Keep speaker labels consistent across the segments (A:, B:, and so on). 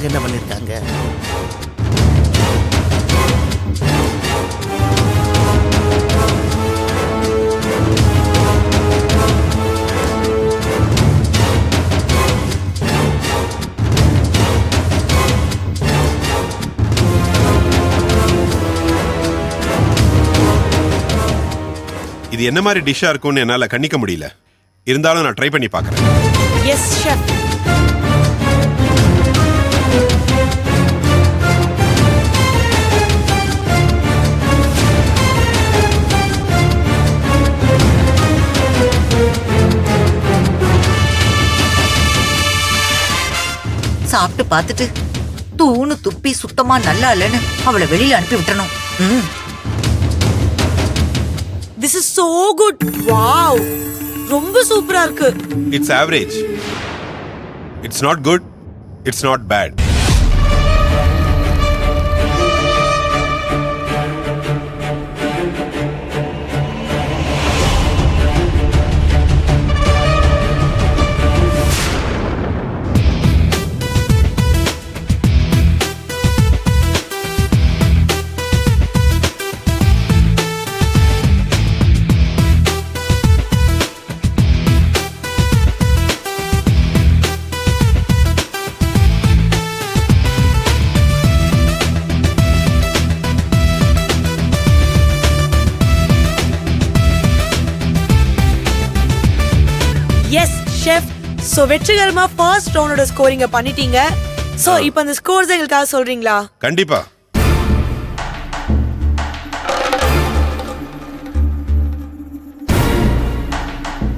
A: அங்க என்ன பண்ணிருக்காங்க?
B: இது என்ன மாதிரி டிஷ்ஷா இருக்கும்னு என்னால கணிக்க முடியல. இருந்தாலும் நான் ட்ரை பண்ணி பார்க்கறேன்.
C: Yes chef.
D: சாப்பிட்டு பார்த்துட்டு தூணு துப்பி சுத்தமா நல்லா இல்லைன்னு அவளை வெளியில அனுப்பி விட்டணும்.
C: This is so good. Wow. ரொம்ப சூப்பரா இருக்கு.
B: It's average. It's not good. It's not bad.
C: Yes chef. So வெற்றிகரமா ஃபர்ஸ்ட் ரவுண்டோட ஸ்கோரிங்க பண்ணிட்டீங்க. சோ இப்போ அந்த ஸ்கோர்ஸ் எங்களுக்காக சொல்றீங்களா?
B: கண்டிப்பா.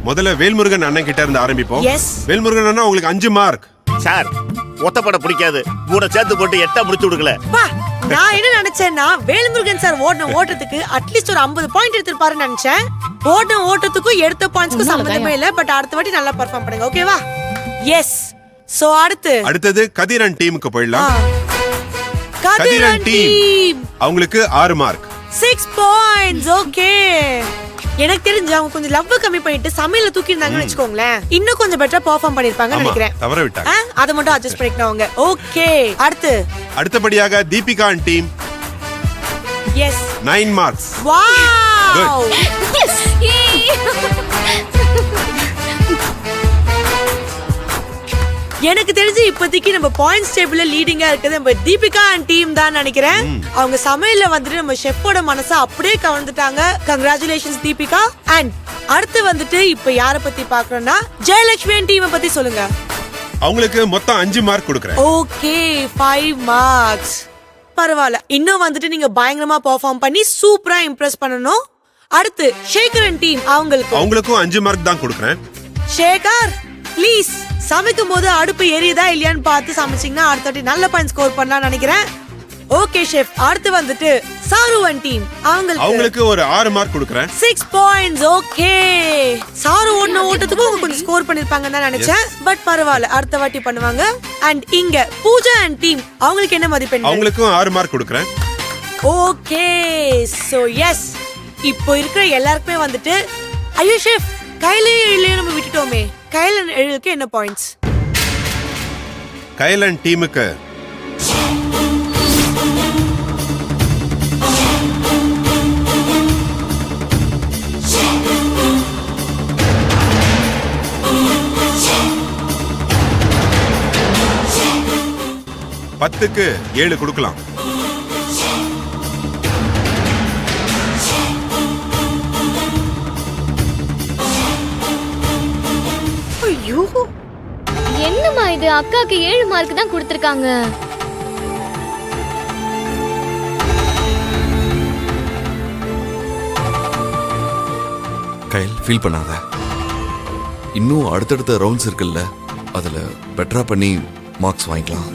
B: முதல்ல வேல்முருகன் அண்ணன் கிட்ட இருந்து ஆரம்பிப்போம்.
C: எஸ்.
B: வேல்முருகன் அண்ணா உங்களுக்கு 5 மார்க்.
A: சார், ஒத்தப்பட பிடிக்காது. கூட சேர்த்து போட்டு 8 முடிச்சு விடுக்கல.
C: பா, நான் என்ன நினைச்சேன்னா வேல்முருகன் சார் ஓடின ஓட்டத்துக்கு அட்லீஸ்ட் ஒரு 50 பாயிண்ட் எடுத்துப்பாருன்னு நினைச்சேன். ஓடின ஓட்டத்துக்கும் எடுத்த பாயிண்ட்ஸ்க்கும் சம்பந்தமே இல்ல. பட் அடுத்த வாட்டி நல்லா பெர்ஃபார்ம் பண்ணுங்க. ஓகேவா? எஸ். சோ அடுத்தது
B: கதிரன் டீமுக்கு போயிடலாம்.
C: கதிரன் டீம்
B: அவங்களுக்கு 6 மார்க்.
C: 6 பாயிண்ட்ஸ். ஓகே. எனக்கு தெரிஞ்சு அவங்க கொஞ்சம் லவ் கம்மி பண்ணிட்டு சமையல தூக்கி இருந்தாங்கன்னு வெச்சுக்கோங்களேன், இன்னும் கொஞ்சம் பெட்டரா பெர்ஃபார்ம் பண்ணிருப்பாங்கன்னு நினைக்கிறேன்.
B: தவற விட்டாங்க.
C: அத மட்டும் அட்ஜஸ்ட் பண்ணிக்கணும் அவங்க. ஓகே.
B: அடுத்தபடியாக Deepika team.
C: Yes.
B: 9 marks.
C: Wow. எனக்கு தெரிஞ்சு இப்போதைக்கு நம்ம பாயிண்ட்ஸ் டேபிள்ல லீடிங்கா இருக்குது நம்ம தீபிகா அண்ட் டீம் தான் நினைக்கிறேன். அவங்க சமையல்ல வந்துட்டு நம்ம ஷெஃபோட மனசை அப்படியே கவர்ந்துட்டாங்க. கங்க்ராச்சுலேஷன்ஸ் தீபிகா. அண்ட் அடுத்து வந்துட்டு இப்ப யாரை பத்தி பாக்குறோம்னா ஜெயலட்சுமி டீமை பத்தி சொல்லுங்க.
B: அவங்களுக்கு மொத்தம் 5 மார்க் கொடுக்கிறேன்.
C: Okay, 5 marks. பரவாயில்ல. இன்னும் வந்துட்டு நீங்க பயங்கரமா பெர்ஃபார்ம் பண்ணி சூப்பரா இம்ப்ரெஸ் பண்ணனும். அடுத்து சேகரன் டீம் அவங்களுக்கும்
B: 5 மார்க் தான் கொடுக்கிறேன்.
C: சேகர் ப்ளீஸ் சமைக்கும் போது அடுப்பு எரியுதா இல்லையான்னு பார்த்து சமைச்சீங்கன்னா அடுத்த வாட்டி நல்ல பாயிண்ட் ஸ்கோர் பண்ணலாம்னு நினைக்கிறேன். Okay chef. அடுத்து வந்துட்டு சாருவன் டீம்
B: அவங்களுக்கு ஒரு 6 மார்க் கொடுக்கிறேன்.
C: 6 பாயிண்ட்ஸ். ஓகே. சாரு ஓடின ஓட்டத்துக்கு அவங்க கொஞ்சம் ஸ்கோர் பண்ணிருப்பாங்கன்னு தான் நினைச்சேன். பட் பரவாயில்ல, அடுத்த வாட்டி பண்ணுவாங்க. அண்ட் இங்க பூஜா அண்ட் டீம் அவங்களுக்கு என்ன மதிப்பெண்?
B: அவங்களுக்கும் 6 மார்க் கொடுக்கிறேன்.
C: ஓகே. சோ எஸ், இப்போ இருக்கிற எல்லாருக்குமே வந்துட்டு ஐயோ ஷெஃப் கையில நம்ம விட்டுட்டோமே. கைலன் எழுதுக்கு என்ன பாயிண்ட்ஸ்?
B: கைலன் டீமுக்கு பத்துக்கு 7 கொடுக்கலாம்.
E: என்னம்மா இது, அக்காக்கு 7 மார்க் தான் கொடுத்திருக்காங்க.
F: கைல் ஃபீல் பண்ணாத. இன்னும் அடுத்தடுத்த ரவுண்ட்ஸ் இருக்குல்ல, அதுல பெட்டரா பண்ணி மார்க்ஸ் வாங்கிக்கலாம்.